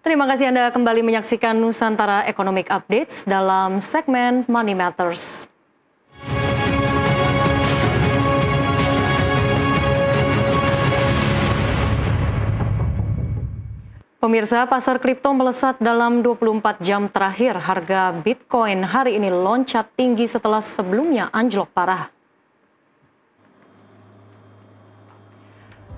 Terima kasih Anda kembali menyaksikan Nusantara Economic Updates dalam segmen Money Matters. Pemirsa, pasar kripto melesat dalam 24 jam terakhir. Harga Bitcoin hari ini loncat tinggi setelah sebelumnya anjlok parah.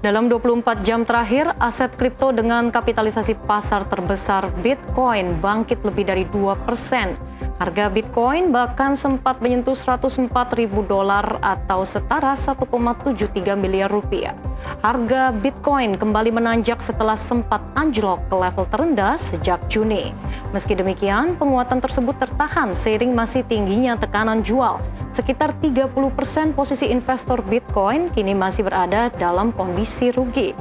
Dalam 24 jam terakhir, aset kripto dengan kapitalisasi pasar terbesar Bitcoin bangkit lebih dari 2%. Harga Bitcoin bahkan sempat menyentuh $104.000 atau setara 1,73 miliar rupiah. Harga Bitcoin kembali menanjak setelah sempat anjlok ke level terendah sejak Juni. Meski demikian, penguatan tersebut tertahan seiring masih tingginya tekanan jual. Sekitar 30% posisi investor Bitcoin kini masih berada dalam kondisi rugi.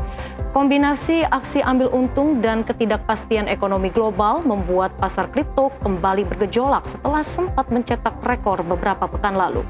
Kombinasi aksi ambil untung dan ketidakpastian ekonomi global membuat pasar kripto kembali bergejolak setelah sempat mencetak rekor beberapa pekan lalu.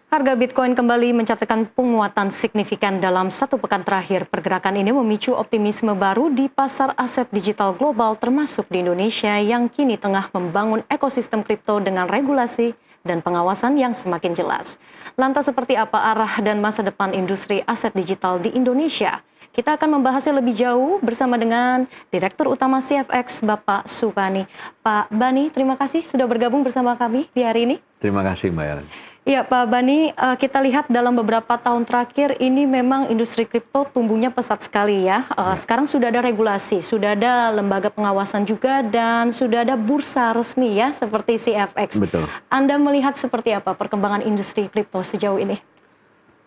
Harga Bitcoin kembali mencatatkan penguatan signifikan dalam satu pekan terakhir. Pergerakan ini memicu optimisme baru di pasar aset digital global termasuk di Indonesia yang kini tengah membangun ekosistem kripto dengan regulasi dan pengawasan yang semakin jelas. Lantas seperti apa arah dan masa depan industri aset digital di Indonesia? Kita akan membahasnya lebih jauh bersama dengan Direktur Utama CFX, Bapak Subani. Pak Bani, terima kasih sudah bergabung bersama kami di hari ini. Terima kasih, Mbak Ellen. Ya, Pak Bani, kita lihat dalam beberapa tahun terakhir ini memang industri kripto tumbuhnya pesat sekali ya. Sekarang sudah ada regulasi, sudah ada lembaga pengawasan juga, dan sudah ada bursa resmi ya, seperti CFX. Betul. Anda melihat seperti apa perkembangan industri kripto sejauh ini?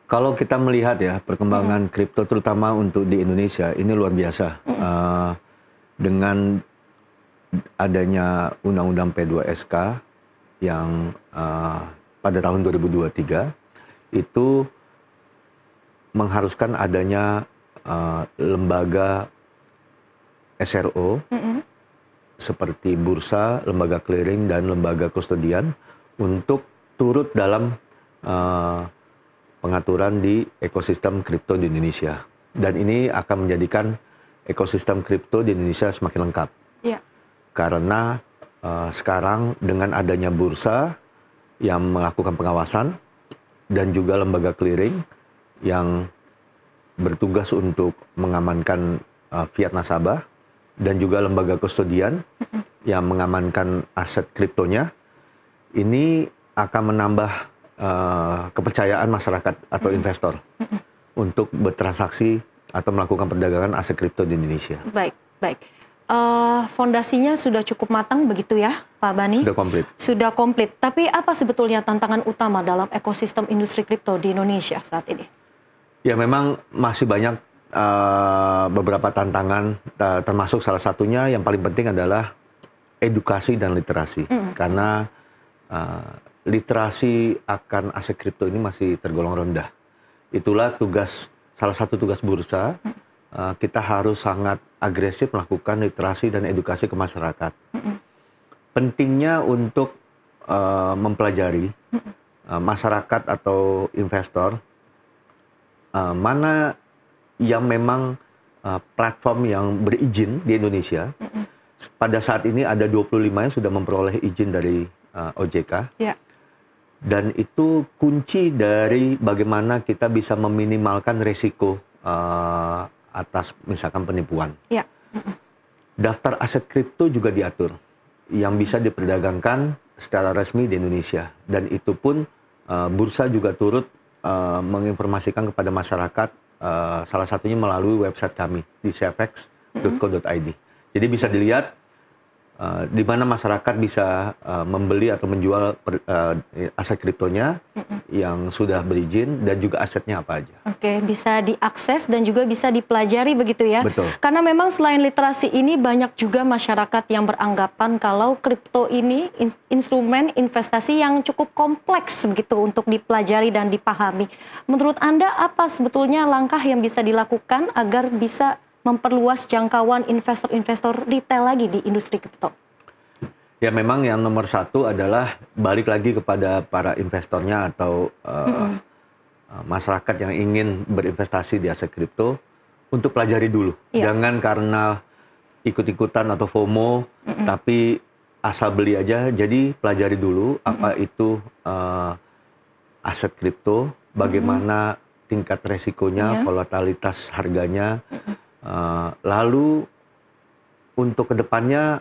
Kalau kita melihat ya, perkembangan kripto terutama untuk di Indonesia, ini luar biasa. Dengan adanya Undang-Undang P2SK yang pada tahun 2023 itu mengharuskan adanya lembaga SRO seperti bursa, lembaga clearing, dan lembaga kustodian untuk turut dalam pengaturan di ekosistem kripto di Indonesia. Dan ini akan menjadikan ekosistem kripto di Indonesia semakin lengkap. Ya. Karena sekarang dengan adanya bursa yang melakukan pengawasan dan juga lembaga clearing yang bertugas untuk mengamankan fiat nasabah dan juga lembaga kustodian yang mengamankan aset kriptonya, ini akan menambah kepercayaan masyarakat atau investor untuk bertransaksi atau melakukan perdagangan aset kripto di Indonesia. Baik, baik. Fondasinya sudah cukup matang begitu ya, Pak Bani? Sudah komplit. Sudah komplit. Tapi apa sebetulnya tantangan utama dalam ekosistem industri kripto di Indonesia saat ini? Ya, memang masih banyak beberapa tantangan, termasuk salah satunya yang paling penting adalah edukasi dan literasi. Karena literasi akan aset kripto ini masih tergolong rendah. Itulah salah satu tugas bursa. Kita harus sangat agresif melakukan literasi dan edukasi ke masyarakat. Pentingnya untuk mempelajari masyarakat atau investor mana yang memang platform yang berizin di Indonesia. Pada saat ini ada 25 yang sudah memperoleh izin dari OJK. Ya. Dan itu kunci dari bagaimana kita bisa meminimalkan resiko atas misalkan penipuan. Ya. Daftar aset kripto juga diatur yang bisa diperdagangkan secara resmi di Indonesia, dan itu pun bursa juga turut menginformasikan kepada masyarakat, salah satunya melalui website kami di cfx.co.id. Jadi bisa dilihat di mana masyarakat bisa membeli atau menjual aset kriptonya yang sudah berizin dan juga asetnya apa aja. Oke, bisa diakses dan juga bisa dipelajari begitu ya. Betul. Karena memang selain literasi ini banyak juga masyarakat yang beranggapan kalau kripto ini instrumen investasi yang cukup kompleks begitu untuk dipelajari dan dipahami. Menurut Anda apa sebetulnya langkah yang bisa dilakukan agar bisa memperluas jangkauan investor-investor retail lagi di industri kripto? Ya, memang yang nomor satu adalah balik lagi kepada para investornya atau masyarakat yang ingin berinvestasi di aset kripto untuk pelajari dulu. Jangan karena ikut-ikutan atau FOMO, tapi asal beli aja. Jadi pelajari dulu apa itu aset kripto, bagaimana tingkat resikonya, volatilitas harganya. Lalu untuk kedepannya,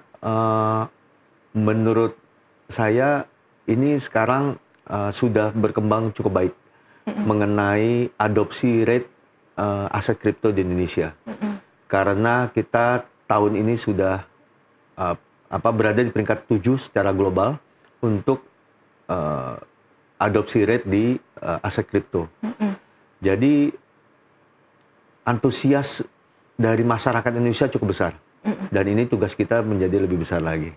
menurut saya ini sekarang sudah berkembang cukup baik mengenai adopsi rate aset kripto di Indonesia. Karena kita tahun ini sudah berada di peringkat 7 secara global untuk adopsi rate di aset kripto. Jadi antusias dari masyarakat Indonesia cukup besar. Dan ini tugas kita menjadi lebih besar lagi.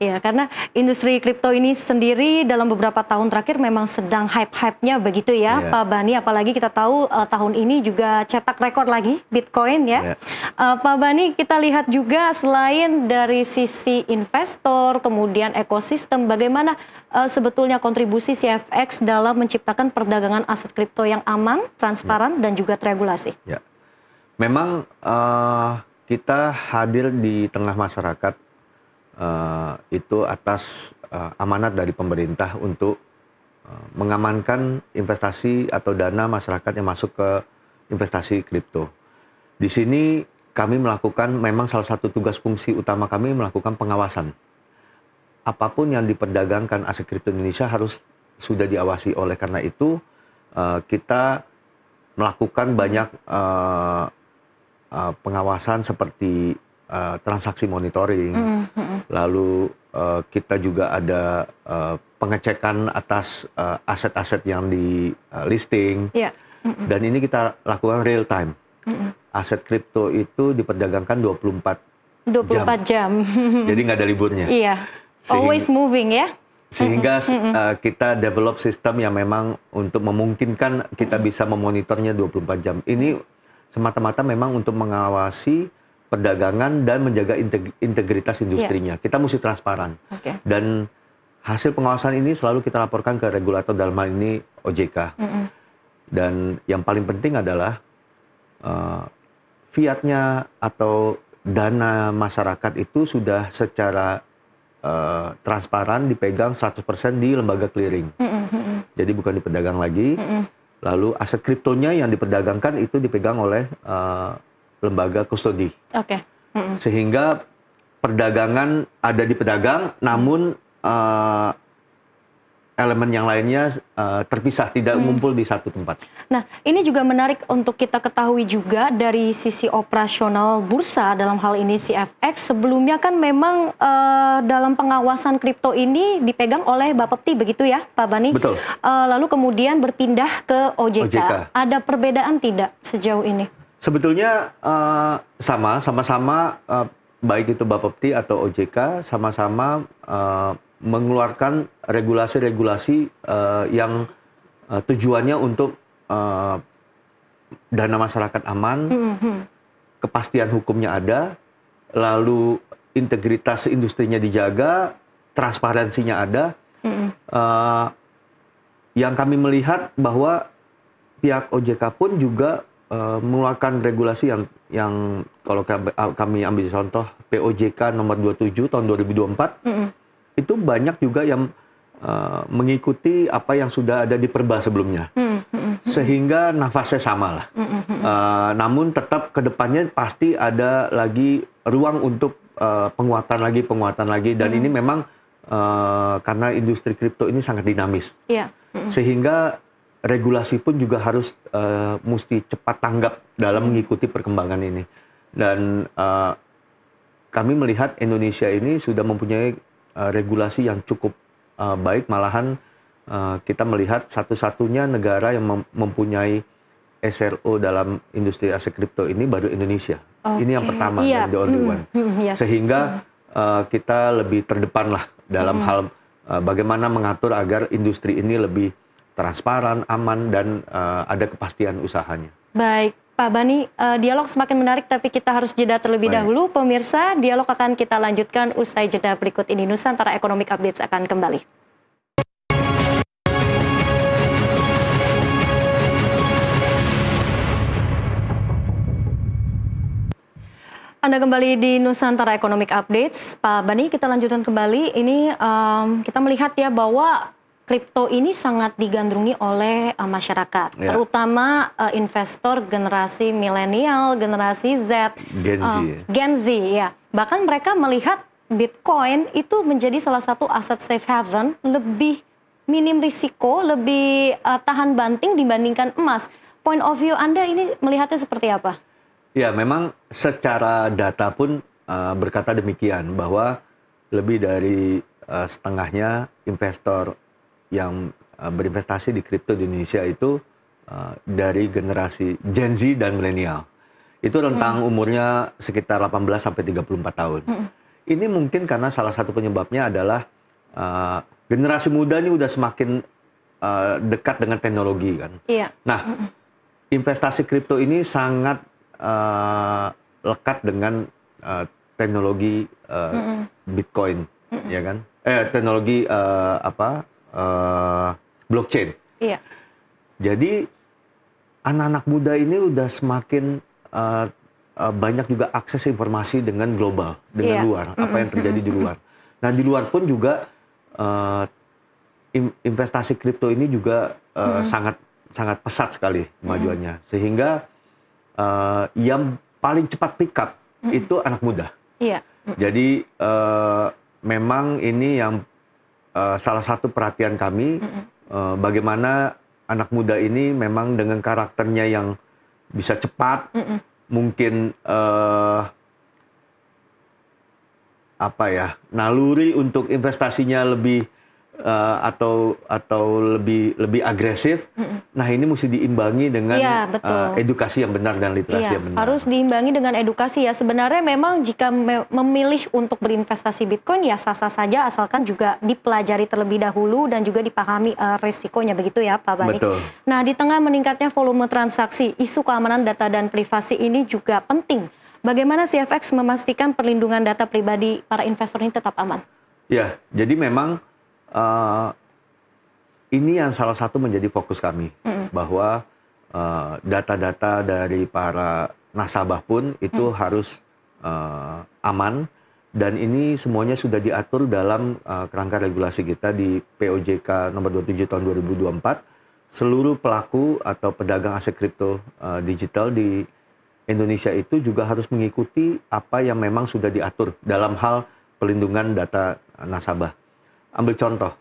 Ya, karena industri kripto ini sendiri dalam beberapa tahun terakhir memang sedang hype-hype-nya begitu ya, Pak Bani. Apalagi kita tahu tahun ini juga cetak rekor lagi Bitcoin ya. Pak Bani, kita lihat juga selain dari sisi investor, kemudian ekosistem, bagaimana sebetulnya kontribusi CFX dalam menciptakan perdagangan aset kripto yang aman, transparan, dan juga teregulasi? Ya, memang kita hadir di tengah masyarakat itu atas amanat dari pemerintah untuk mengamankan investasi atau dana masyarakat yang masuk ke investasi kripto. Di sini kami melakukan, memang salah satu tugas fungsi utama kami melakukan pengawasan. Apapun yang diperdagangkan aset kripto Indonesia harus sudah diawasi. Oleh karena itu kita melakukan banyak pengawasan seperti transaksi monitoring, lalu kita juga ada pengecekan atas aset-aset yang di listing, dan ini kita lakukan real time. Aset kripto itu diperdagangkan 24 jam. Jadi nggak ada liburnya. Iya, always moving ya. Sehingga kita develop sistem yang memang untuk memungkinkan kita bisa memonitornya 24 jam. Ini semata-mata memang untuk mengawasi perdagangan dan menjaga integritas industrinya. Kita mesti transparan. Dan hasil pengawasan ini selalu kita laporkan ke regulator, dalam hal ini OJK. Dan yang paling penting adalah fiatnya atau dana masyarakat itu sudah secara transparan dipegang 100% di lembaga clearing. Jadi bukan diperdagang lagi. Lalu aset kriptonya yang diperdagangkan itu dipegang oleh lembaga kustodi. Sehingga perdagangan ada di pedagang, namun elemen yang lainnya terpisah, tidak ngumpul di satu tempat. Nah, ini juga menarik untuk kita ketahui juga dari sisi operasional bursa, dalam hal ini CFX. Sebelumnya kan memang dalam pengawasan kripto ini dipegang oleh Bapepti, begitu ya Pak Bani? Betul. Lalu kemudian berpindah ke OJK. Ada perbedaan tidak sejauh ini? Sebetulnya sama-sama baik itu Bapepti atau OJK sama-sama mengeluarkan regulasi-regulasi yang tujuannya untuk dana masyarakat aman, kepastian hukumnya ada, lalu integritas industrinya dijaga, transparansinya ada. Yang kami melihat bahwa pihak OJK pun juga mengeluarkan regulasi yang kalau kami ambil contoh POJK nomor 27 tahun 2024, itu banyak juga yang mengikuti apa yang sudah ada di Perba sebelumnya, sehingga nafasnya sama lah. Namun tetap kedepannya pasti ada lagi ruang untuk penguatan lagi, dan ini memang karena industri kripto ini sangat dinamis, sehingga regulasi pun juga harus mesti cepat tanggap dalam mengikuti perkembangan ini. Dan kami melihat Indonesia ini sudah mempunyai regulasi yang cukup baik, malahan kita melihat satu-satunya negara yang mempunyai SRO dalam industri aset kripto ini baru Indonesia. Ini yang pertama, dan the only one. Sehingga kita lebih terdepan lah dalam hal bagaimana mengatur agar industri ini lebih transparan, aman, dan ada kepastian usahanya. Baik, Pak Bani, dialog semakin menarik, tapi kita harus jeda terlebih dahulu. Pemirsa, dialog akan kita lanjutkan usai jeda berikut ini. Nusantara Economic Updates akan kembali. Anda kembali di Nusantara Economic Updates. Pak Bani, kita lanjutkan kembali. Ini kita melihat ya bahwa kripto ini sangat digandrungi oleh masyarakat, terutama investor generasi milenial, generasi Z, Gen Z ya. Bahkan mereka melihat Bitcoin itu menjadi salah satu aset safe haven, lebih minim risiko, lebih tahan banting dibandingkan emas. Point of view Anda ini melihatnya seperti apa? Ya, memang secara data pun berkata demikian, bahwa lebih dari setengahnya investor yang berinvestasi di kripto di Indonesia itu dari generasi Gen Z dan milenial. Itu rentang umurnya sekitar 18 sampai 34 tahun. Ini mungkin karena salah satu penyebabnya adalah generasi muda ini udah semakin dekat dengan teknologi kan. Nah, investasi kripto ini sangat lekat dengan teknologi Bitcoin, ya kan? Teknologi blockchain. Jadi anak-anak muda ini udah semakin banyak juga akses informasi dengan global, dengan luar, apa yang terjadi di luar. Nah, di luar pun juga investasi kripto ini juga sangat pesat sekali kemajuannya, sehingga yang paling cepat pick up itu anak muda. Jadi memang ini yang salah satu perhatian kami, bagaimana anak muda ini memang dengan karakternya yang bisa cepat, mungkin naluri untuk investasinya lebih atau lebih agresif. Nah, ini mesti diimbangi dengan edukasi yang benar dan literasi yang benar. Harus diimbangi dengan edukasi ya. Sebenarnya memang jika memilih untuk berinvestasi Bitcoin ya sah-sah saja, asalkan juga dipelajari terlebih dahulu dan juga dipahami risikonya, begitu ya Pak Bani. Betul. Nah, di tengah meningkatnya volume transaksi, isu keamanan data dan privasi ini juga penting. Bagaimana CFX memastikan perlindungan data pribadi para investor ini tetap aman? Ya, jadi memang ini yang salah satu menjadi fokus kami, bahwa data-data dari para nasabah pun itu harus aman, dan ini semuanya sudah diatur dalam kerangka regulasi kita di POJK nomor 27 tahun 2024. Seluruh pelaku atau pedagang aset kripto digital di Indonesia itu juga harus mengikuti apa yang memang sudah diatur dalam hal pelindungan data nasabah. Ambil contoh,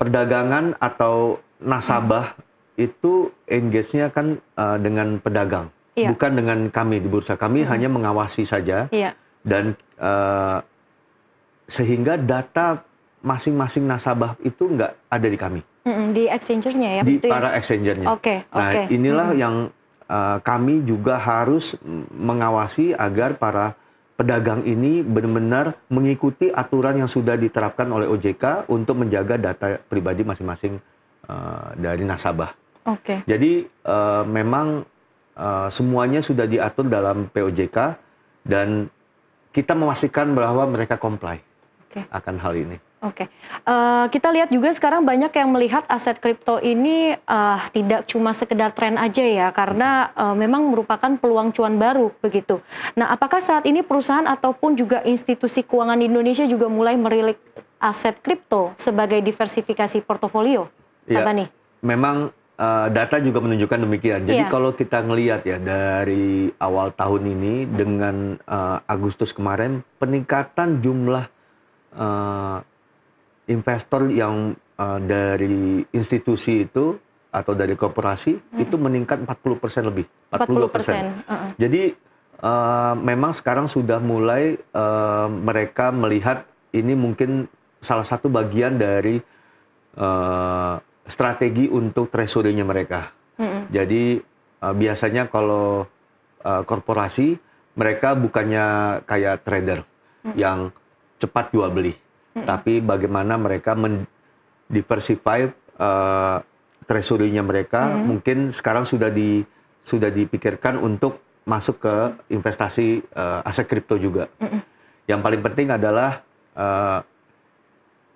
perdagangan atau nasabah itu engage-nya kan dengan pedagang, bukan dengan kami di bursa. Kami hanya mengawasi saja, dan sehingga data masing-masing nasabah itu nggak ada di kami. Di exchange-nya ya? Di para exchange-nya. Nah, inilah yang kami juga harus mengawasi agar para pedagang ini benar-benar mengikuti aturan yang sudah diterapkan oleh OJK untuk menjaga data pribadi masing-masing dari nasabah. Jadi memang semuanya sudah diatur dalam POJK, dan kita memastikan bahwa mereka comply akan hal ini. Kita lihat juga sekarang banyak yang melihat aset kripto ini tidak cuma sekedar tren aja ya, karena memang merupakan peluang cuan baru begitu. Nah, apakah saat ini perusahaan ataupun juga institusi keuangan di Indonesia juga mulai merilik aset kripto sebagai diversifikasi portofolio? Ya, memang data juga menunjukkan demikian. Jadi kalau kita ngelihat ya dari awal tahun ini dengan Agustus kemarin, peningkatan jumlah investor yang dari institusi itu atau dari korporasi itu meningkat 40% lebih, 40%. Jadi memang sekarang sudah mulai mereka melihat ini mungkin salah satu bagian dari strategi untuk treasury-nya mereka. Jadi biasanya kalau korporasi, mereka bukannya kayak trader yang cepat jual beli, tapi bagaimana mereka mendiversify treasury-nya mereka. Mungkin sekarang sudah dipikirkan untuk masuk ke investasi aset kripto juga. Yang paling penting adalah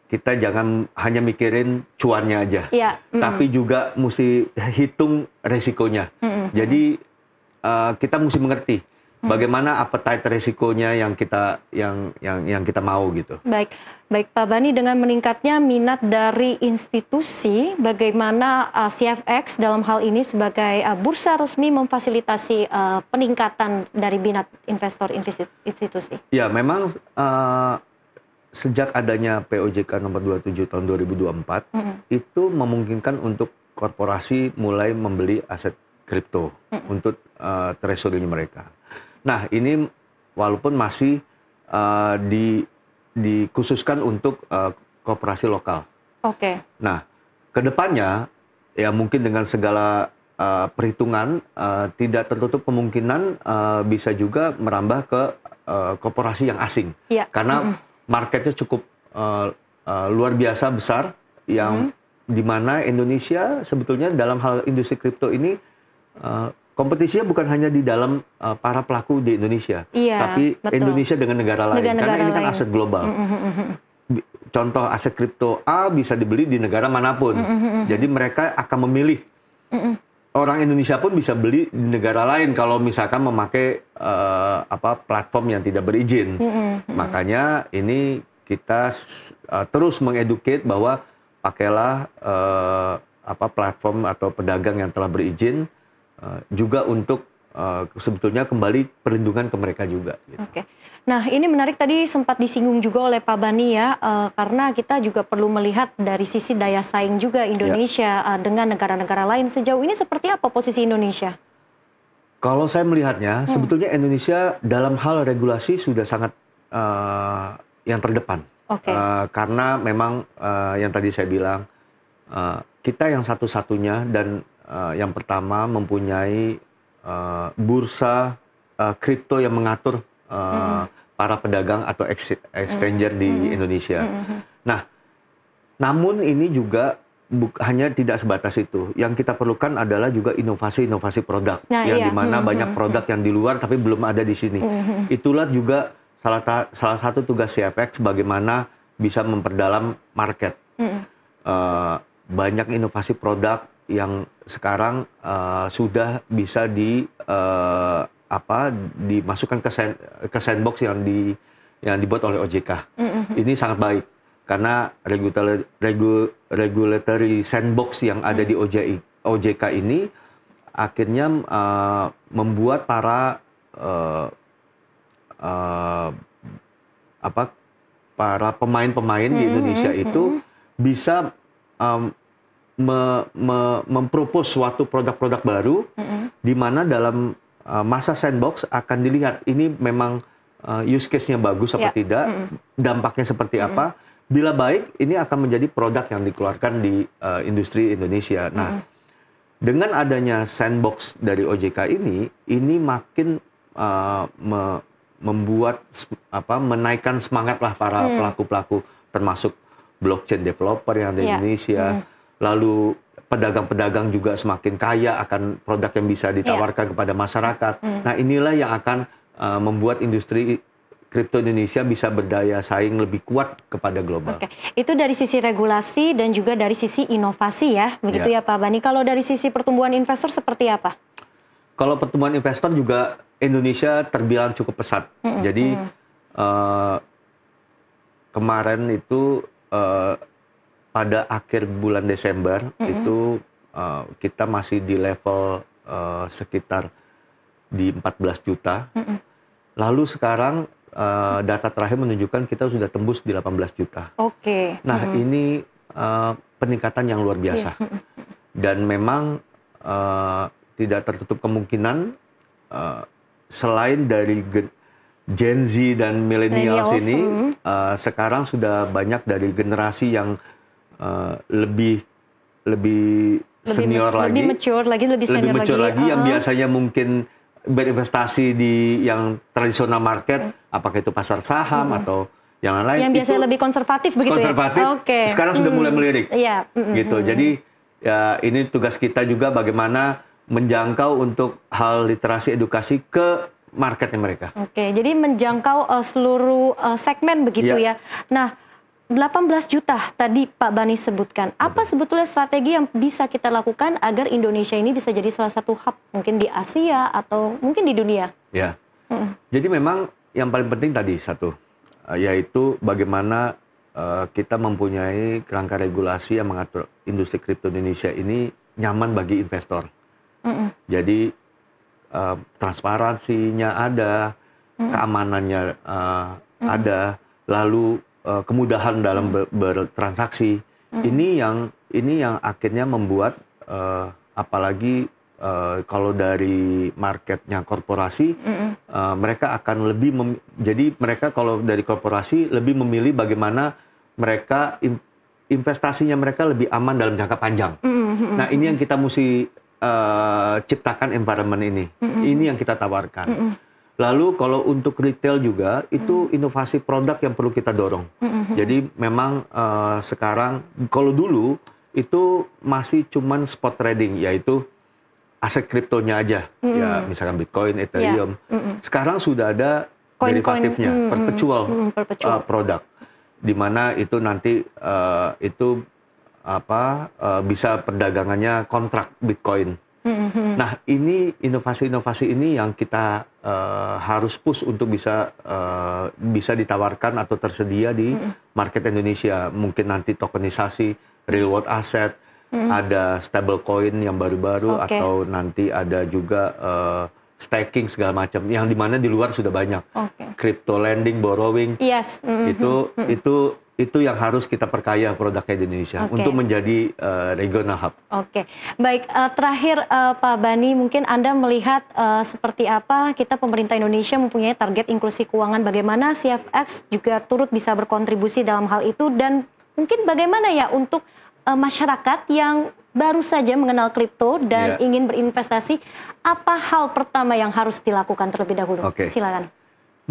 kita jangan hanya mikirin cuannya aja, tapi juga mesti hitung resikonya. Jadi kita mesti mengerti bagaimana appetite resikonya yang kita mau gitu. Baik, baik Pak Bani, dengan meningkatnya minat dari institusi, bagaimana CFX dalam hal ini sebagai bursa resmi memfasilitasi peningkatan dari minat investor institusi? Ya, memang sejak adanya POJK nomor 27 tahun 2024 itu memungkinkan untuk korporasi mulai membeli aset kripto untuk treasury mereka. Nah, ini walaupun masih dikhususkan untuk koperasi lokal. Oke. Nah, kedepannya ya mungkin dengan segala perhitungan tidak tertutup kemungkinan bisa juga merambah ke koperasi yang asing. Ya. Karena marketnya cukup luar biasa besar yang dimana Indonesia sebetulnya dalam hal industri kripto ini kompetisinya bukan hanya di dalam para pelaku di Indonesia, tapi betul. Indonesia dengan negara lain. Karena ini kan aset global. Contoh aset kripto A bisa dibeli di negara manapun. Jadi mereka akan memilih. Orang Indonesia pun bisa beli di negara lain kalau misalkan memakai platform yang tidak berizin. Makanya ini kita terus mengeducate bahwa pakailah platform atau pedagang yang telah berizin. Juga untuk sebetulnya kembali perlindungan ke mereka juga. Gitu. Oke. Nah, ini menarik, tadi sempat disinggung juga oleh Pak Bani ya, karena kita juga perlu melihat dari sisi daya saing juga Indonesia dengan negara-negara lain. Sejauh ini seperti apa posisi Indonesia? Kalau saya melihatnya, sebetulnya Indonesia dalam hal regulasi sudah sangat yang terdepan. Karena memang yang tadi saya bilang, kita yang satu-satunya dan yang pertama mempunyai bursa kripto yang mengatur para pedagang atau exchanger di Indonesia. Nah, namun ini juga hanya tidak sebatas itu. Yang kita perlukan adalah juga inovasi-inovasi produk, yang dimana banyak produk yang di luar tapi belum ada di sini. Itulah juga salah satu tugas CFX, bagaimana bisa memperdalam market. Banyak inovasi produk yang sekarang sudah bisa dimasukkan ke sandbox yang dibuat oleh OJK. Ini sangat baik karena regulatory sandbox yang ada di OJK ini akhirnya membuat para pemain-pemain di Indonesia itu bisa mempropose suatu produk-produk baru, di mana dalam masa sandbox akan dilihat ini memang use case-nya bagus apa tidak, dampaknya seperti apa. Bila baik, ini akan menjadi produk yang dikeluarkan di industri Indonesia. Nah, dengan adanya sandbox dari OJK ini makin membuat menaikkan semangat lah para pelaku-pelaku, termasuk blockchain developer yang ada di Indonesia. Lalu pedagang-pedagang juga semakin kaya akan produk yang bisa ditawarkan kepada masyarakat. Nah, inilah yang akan membuat industri kripto Indonesia bisa berdaya saing lebih kuat kepada global. Oke, itu dari sisi regulasi dan juga dari sisi inovasi ya, begitu ya Pak Bani. Kalau dari sisi pertumbuhan investor seperti apa? Kalau pertumbuhan investor juga Indonesia terbilang cukup pesat. Jadi kemarin itu pada akhir bulan Desember itu kita masih di level sekitar di 14 juta. Lalu sekarang data terakhir menunjukkan kita sudah tembus di 18 juta. Nah, ini peningkatan yang luar biasa. Dan memang tidak tertutup kemungkinan selain dari Gen Z dan millennials ini, sekarang sudah banyak dari generasi yang lebih senior lagi, lebih mature lagi, yang biasanya mungkin berinvestasi di yang tradisional market, apakah itu pasar saham atau yang lain. Yang biasanya lebih konservatif begitu ya? Sekarang sudah mulai melirik. Gitu. Jadi ya ini tugas kita juga bagaimana menjangkau untuk hal literasi edukasi ke marketnya mereka. Jadi menjangkau seluruh segmen begitu ya. Nah, 18 juta tadi Pak Bani sebutkan. Apa sebetulnya strategi yang bisa kita lakukan agar Indonesia ini bisa jadi salah satu hub mungkin di Asia atau mungkin di dunia? Ya, Jadi memang yang paling penting tadi satu, yaitu bagaimana kita mempunyai kerangka regulasi yang mengatur industri kripto Indonesia ini nyaman bagi investor. Jadi transparansinya ada, keamanannya ada, lalu kemudahan dalam bertransaksi. Ini yang akhirnya membuat apalagi kalau dari marketnya korporasi, mereka akan lebih jadi mereka kalau dari korporasi lebih memilih bagaimana mereka investasinya mereka lebih aman dalam jangka panjang. Nah ini yang kita mesti ciptakan environment ini. Ini yang kita tawarkan. Lalu kalau untuk retail juga itu inovasi produk yang perlu kita dorong. Jadi memang sekarang kalau dulu itu masih cuman spot trading, yaitu aset kriptonya aja, ya misalkan Bitcoin, Ethereum. Sekarang sudah ada derivatifnya, perpetual produk, di mana itu nanti bisa perdagangannya kontrak Bitcoin. Nah ini inovasi-inovasi ini yang kita harus push untuk bisa ditawarkan atau tersedia di market Indonesia. Mungkin nanti tokenisasi, real world asset, ada stable coin yang baru-baru, atau nanti ada juga staking segala macam yang dimana di luar sudah banyak. Crypto lending, borrowing, itu yang harus kita perkaya produknya di Indonesia untuk menjadi regional hub. Baik, terakhir Pak Bani, mungkin Anda melihat seperti apa kita pemerintah Indonesia mempunyai target inklusi keuangan, bagaimana CFX juga turut bisa berkontribusi dalam hal itu, dan mungkin bagaimana ya untuk masyarakat yang baru saja mengenal kripto dan ingin berinvestasi, apa hal pertama yang harus dilakukan terlebih dahulu? Silakan.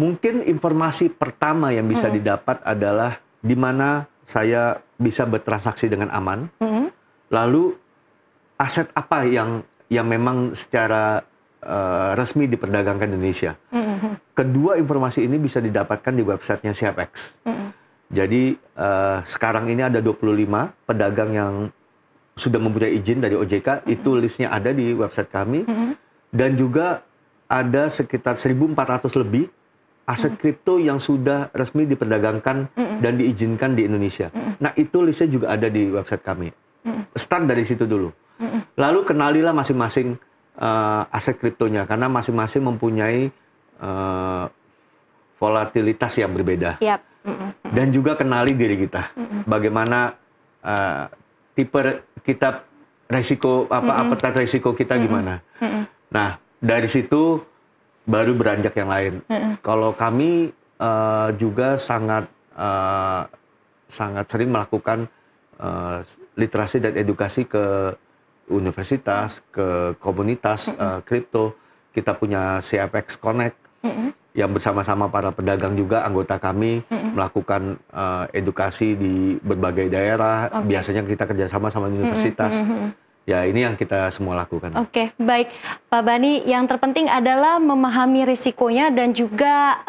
Mungkin informasi pertama yang bisa didapat adalah di mana saya bisa bertransaksi dengan aman. Lalu aset apa yang memang secara resmi diperdagangkan Indonesia. Kedua informasi ini bisa didapatkan di websitenya CFX. Jadi sekarang ini ada 25 pedagang yang sudah mempunyai izin dari OJK, itu listnya ada di website kami. Dan juga ada sekitar 1.400 lebih aset kripto yang sudah resmi diperdagangkan dan diizinkan di Indonesia. Nah itu listnya juga ada di website kami. Start dari situ dulu. Lalu kenalilah masing-masing aset kriptonya, karena masing-masing mempunyai volatilitas yang berbeda. Dan juga kenali diri kita, bagaimana tipe kita, resiko appetite resiko kita gimana. Nah dari situ baru beranjak yang lain. Kalau kami juga sangat sering melakukan literasi dan edukasi ke universitas, ke komunitas kripto. Kita punya CFX Connect yang bersama-sama para pedagang juga, anggota kami melakukan edukasi di berbagai daerah. Biasanya kita kerjasama sama universitas. Ya ini yang kita semua lakukan. Baik Pak Bani, yang terpenting adalah memahami risikonya dan juga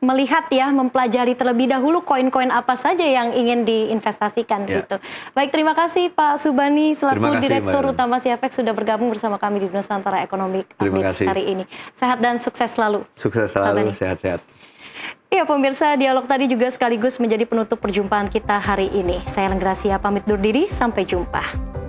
melihat ya, mempelajari terlebih dahulu koin-koin apa saja yang ingin diinvestasikan gitu. Baik, terima kasih Pak Subani selaku Direktur Utama CFX sudah bergabung bersama kami di Nusantara Economic Updates hari ini. Sehat dan sukses selalu. Sukses selalu, sehat-sehat. Ya pemirsa, dialog tadi juga sekaligus menjadi penutup perjumpaan kita hari ini. Saya Lenggrasia pamit undur diri, sampai jumpa.